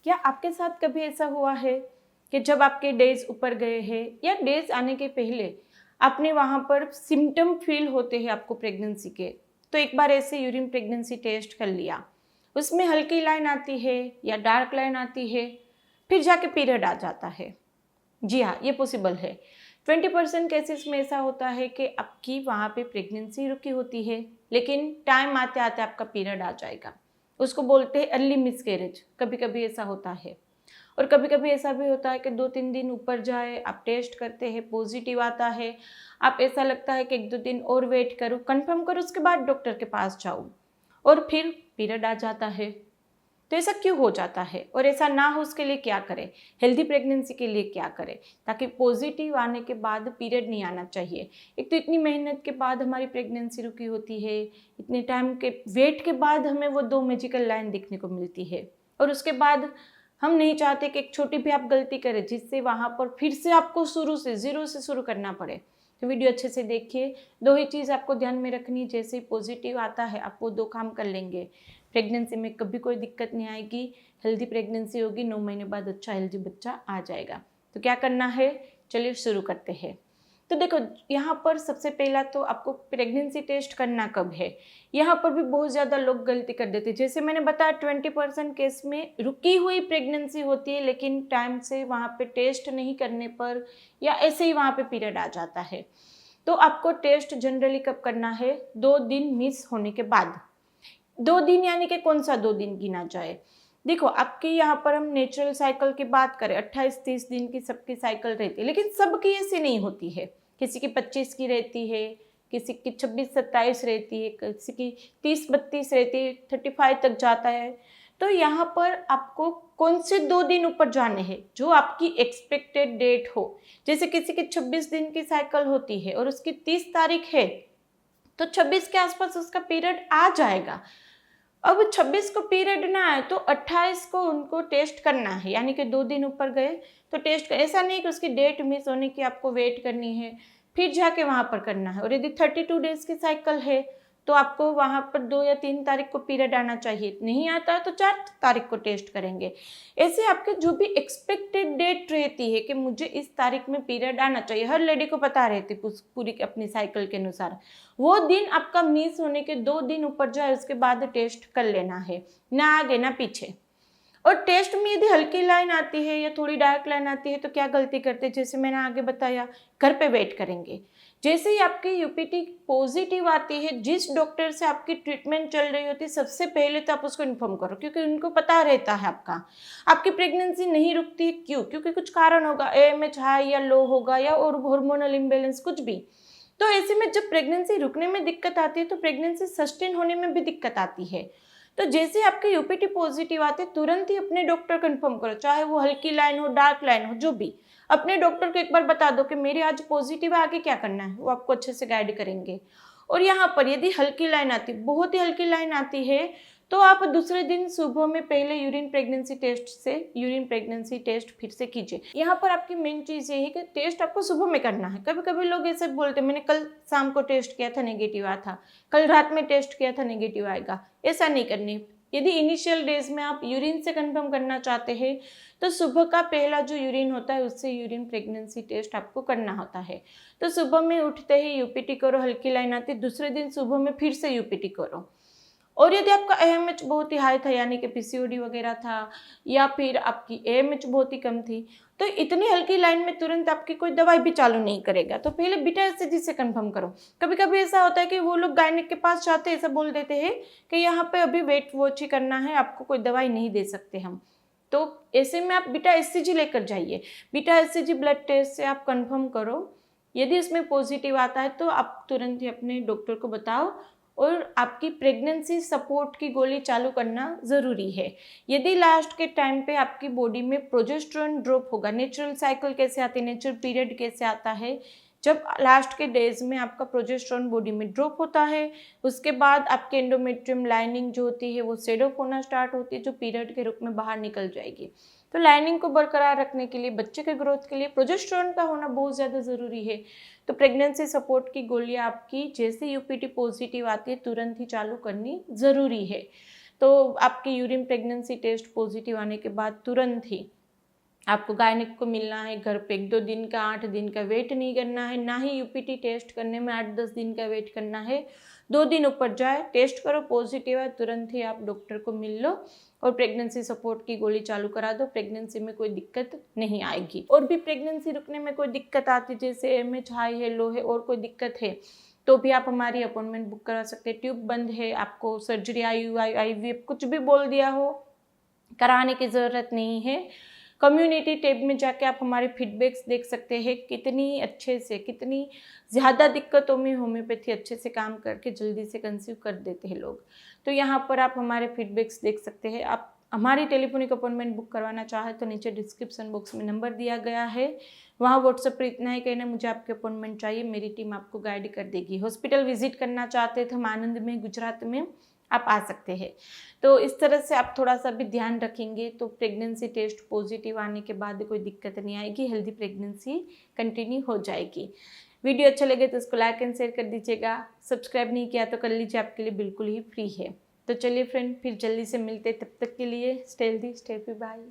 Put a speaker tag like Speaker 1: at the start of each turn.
Speaker 1: क्या आपके साथ कभी ऐसा हुआ है कि जब आपके डेज ऊपर गए हैं या डेज आने के पहले आपने वहाँ पर सिम्टम फील होते हैं आपको प्रेगनेंसी के, तो एक बार ऐसे यूरिन प्रेगनेंसी टेस्ट कर लिया, उसमें हल्की लाइन आती है या डार्क लाइन आती है, फिर जाके पीरियड आ जाता है। जी हाँ, ये पॉसिबल है। 20% केसेस में ऐसा होता है कि आपकी वहाँ पे प्रेगनेंसी रुकी होती है, लेकिन टाइम आते आते आपका पीरियड आ जाएगा। उसको बोलते हैं अर्ली मिसकैरेज। कभी कभी ऐसा होता है और कभी कभी ऐसा भी होता है कि 2-3 दिन ऊपर जाए, आप टेस्ट करते हैं, पॉजिटिव आता है, आप ऐसा लगता है कि 1-2 दिन और वेट करूँ, कंफर्म करूँ, उसके बाद डॉक्टर के पास जाऊँ और फिर पीरियड आ जाता है। तो ऐसा क्यों हो जाता है और ऐसा ना हो उसके लिए क्या करें, हेल्दी प्रेगनेंसी के लिए क्या करें ताकि पॉजिटिव आने के बाद पीरियड नहीं आना चाहिए। एक तो इतनी मेहनत के बाद हमारी प्रेगनेंसी रुकी होती है, इतने टाइम के वेट के बाद हमें वो 2 मैजिकल लाइन देखने को मिलती है और उसके बाद हम नहीं चाहते कि एक छोटी भी आप गलती करें जिससे वहाँ पर फिर से आपको शुरू से ज़ीरो से शुरू करना पड़े। तो वीडियो अच्छे से देखिए। 2 ही चीज़ आपको ध्यान में रखनी है, जैसे ही पॉजिटिव आता है आप वो 2 काम कर लेंगे, प्रेगनेंसी में कभी कोई दिक्कत नहीं आएगी, हेल्दी प्रेगनेंसी होगी, 9 महीने बाद अच्छा हेल्दी बच्चा आ जाएगा। तो क्या करना है, चलिए शुरू करते हैं। तो देखो, यहाँ पर सबसे पहला तो आपको प्रेगनेंसी टेस्ट करना कब है, यहाँ पर भी बहुत ज़्यादा लोग गलती कर देते हैं। जैसे मैंने बताया 20% केस में रुकी हुई प्रेगनेंसी होती है, लेकिन टाइम से वहाँ पे टेस्ट नहीं करने पर या ऐसे ही वहाँ पे पीरियड आ जाता है। तो आपको टेस्ट जनरली कब करना है, 2 दिन मिस होने के बाद। 2 दिन यानी कि कौन सा 2 दिन गिना जाए। देखो, आपके यहाँ पर हम नेचुरल साइकिल की बात करें, 28-30 दिन की सबकी साइकिल रहती है, लेकिन सबकी ऐसी नहीं होती है। किसी की 25 की रहती है, किसी की 26-27 रहती है, किसी की 30-32 रहती है, 35 तक जाता है। तो यहाँ पर आपको कौन से 2 दिन ऊपर जाने हैं जो आपकी एक्सपेक्टेड डेट हो। जैसे किसी की 26 दिन की साइकिल होती है और उसकी 30 तारीख है, तो 26 के आसपास उसका पीरियड आ जाएगा। अब 26 को पीरियड ना आए तो 28 को उनको टेस्ट करना है, यानी कि 2 दिन ऊपर गए तो टेस्ट कर। ऐसा नहीं कि उसकी डेट मिस होने की आपको वेट करनी है फिर जाके वहाँ पर करना है। और यदि 32 डेज की साइकिल है तो आपको वहाँ पर 2 या 3 तारीख को पीरियड आना चाहिए, नहीं आता है तो 4 तारीख को टेस्ट करेंगे। ऐसे आपके जो भी एक्सपेक्टेड डेट रहती है कि मुझे इस तारीख में पीरियड आना चाहिए, हर लेडी को पता रहती पूरी अपनी साइकिल के अनुसार, वो दिन आपका मिस होने के 2 दिन ऊपर जाए उसके बाद टेस्ट कर लेना है, ना आगे ना पीछे। और टेस्ट में यदि हल्की लाइन आती है या थोड़ी डार्क लाइन आती है तो क्या गलती करते हैं, जैसे मैंने आगे बताया, घर पे वेट करेंगे। जैसे ही आपकी यूपीटी पॉजिटिव आती है, जिस डॉक्टर से आपकी ट्रीटमेंट चल रही होती है, सबसे पहले तो आप उसको इन्फॉर्म करो, क्योंकि उनको पता रहता है आपकी प्रेगनेंसी नहीं रुकती। क्यों? क्योंकि कुछ कारण होगा, AMH हाई या लो होगा या और हार्मोनल इम्बेलेंस कुछ भी। तो ऐसे में जब प्रेगनेंसी रुकने में दिक्कत आती है तो प्रेगनेंसी सस्टेन होने में भी दिक्कत आती है। तो जैसे आपके यूपीटी पॉजिटिव आते तुरंत ही अपने डॉक्टर कंफर्म करो, चाहे वो हल्की लाइन हो, डार्क लाइन हो, जो भी। अपने डॉक्टर को एक बार बता दो कि मेरी आज पॉजिटिव है, आगे क्या करना है, वो आपको अच्छे से गाइड करेंगे। और यहाँ पर यदि हल्की लाइन आती, बहुत ही हल्की लाइन आती है, तो आप दूसरे दिन सुबह में पहले यूरिन प्रेगनेंसी टेस्ट फिर से कीजिए। यहाँ पर आपकी मेन चीज़ ये है कि टेस्ट आपको सुबह में करना है। कभी कभी लोग ऐसे बोलते हैं, मैंने कल शाम को टेस्ट किया था नेगेटिव आया था, कल रात में टेस्ट किया था नेगेटिव आएगा। ऐसा नहीं करनी। यदि इनिशियल डेज में आप यूरिन से कंफर्म करना चाहते हैं तो सुबह का पहला जो यूरिन होता है उससे यूरिन प्रेगनेंसी टेस्ट आपको करना होता है। तो सुबह में उठते ही यूपीटी करो, हल्की लाइन आती, दूसरे दिन सुबह में फिर से यूपीटी करो। और यदि आपका AMH बहुत ही हाई था, यानी कि PCOD वगैरह था, या फिर आपकी AMH बहुत ही कम थी, तो इतनी हल्की लाइन में तुरंत आपकी कोई दवाई भी चालू नहीं करेगा। तो पहले बीटा HCG से कंफर्म करो। कभी कभी ऐसा होता है कि वो लोग गायनिक के पास जाते हैं, ऐसा बोल देते हैं कि यहाँ पे अभी वेट वॉच ही करना है, आपको कोई दवाई नहीं दे सकते हम। तो ऐसे में आप बीटा HCG लेकर जाइए। बीटा HCG ब्लड टेस्ट से आप कंफर्म करो, यदि उसमें पॉजिटिव आता है तो आप तुरंत ही अपने डॉक्टर को बताओ और आपकी प्रेगनेंसी सपोर्ट की गोली चालू करना ज़रूरी है। यदि लास्ट के टाइम पे आपकी बॉडी में प्रोजेस्टेरोन ड्रॉप होगा, नेचुरल साइकिल कैसे आती है, नेचुरल पीरियड कैसे आता है, जब लास्ट के डेज में आपका प्रोजेस्टेरोन बॉडी में ड्रॉप होता है, उसके बाद आपके एंडोमेट्रियम लाइनिंग जो होती है वो शेड ऑफ होना स्टार्ट होती है, जो पीरियड के रूप में बाहर निकल जाएगी। तो लाइनिंग को बरकरार रखने के लिए, बच्चे के ग्रोथ के लिए प्रोजेस्टेरोन का होना बहुत ज़्यादा ज़रूरी है। तो प्रेगनेंसी सपोर्ट की गोलियां आपकी जैसे यूपीटी पॉजिटिव आती है तुरंत ही चालू करनी ज़रूरी है। तो आपकी यूरिन प्रेगनेंसी टेस्ट पॉजिटिव आने के बाद तुरंत ही आपको गायनिक को मिलना है घर पे। 1-2 दिन का 8 दिन का वेट नहीं करना है, ना ही यूपीटी टेस्ट करने में 8-10 दिन का वेट करना है। 2 दिन ऊपर जाए, टेस्ट करो, पॉजिटिव है, तुरंत ही आप डॉक्टर को मिल लो और प्रेगनेंसी सपोर्ट की गोली चालू करा दो। प्रेगनेंसी में कोई दिक्कत नहीं आएगी। और भी प्रेगनेंसी रुकने में कोई दिक्कत आती, जैसे एमएच हाई है, लो है और कोई दिक्कत है, तो भी आप हमारी अपॉइंटमेंट बुक करा सकते हैं। ट्यूब बंद है, आपको सर्जरी आईवीएफ कुछ भी बोल दिया हो, कराने की ज़रूरत नहीं है। कम्युनिटी टैब में जाके आप हमारे फीडबैक्स देख सकते हैं, कितनी अच्छे से, कितनी ज़्यादा दिक्कतों में होम्योपैथी अच्छे से काम करके जल्दी से कंसीव कर देते हैं लोग। तो यहाँ पर आप हमारे फीडबैक्स देख सकते हैं। आप हमारी टेलीफोनिक अपॉइंटमेंट बुक करवाना चाहे तो नीचे डिस्क्रिप्शन बॉक्स में नंबर दिया गया है, वहाँ व्हाट्सएप पर इतना ही कहना मुझे आपके अपॉइंटमेंट चाहिए, मेरी टीम आपको गाइड कर देगी। हॉस्पिटल विजिट करना चाहते थे हम आनंद में, गुजरात में, आप आ सकते हैं। तो इस तरह से आप थोड़ा सा भी ध्यान रखेंगे तो प्रेगनेंसी टेस्ट पॉजिटिव आने के बाद कोई दिक्कत नहीं आएगी, हेल्दी प्रेगनेंसी कंटिन्यू हो जाएगी। वीडियो अच्छा लगे तो इसको लाइक एंड शेयर कर दीजिएगा। सब्सक्राइब नहीं किया तो कर लीजिए, आपके लिए बिल्कुल ही फ्री है। तो चलिए फ्रेंड, फिर जल्दी से मिलते, तब तक के लिए stay healthy, stay happy, bye.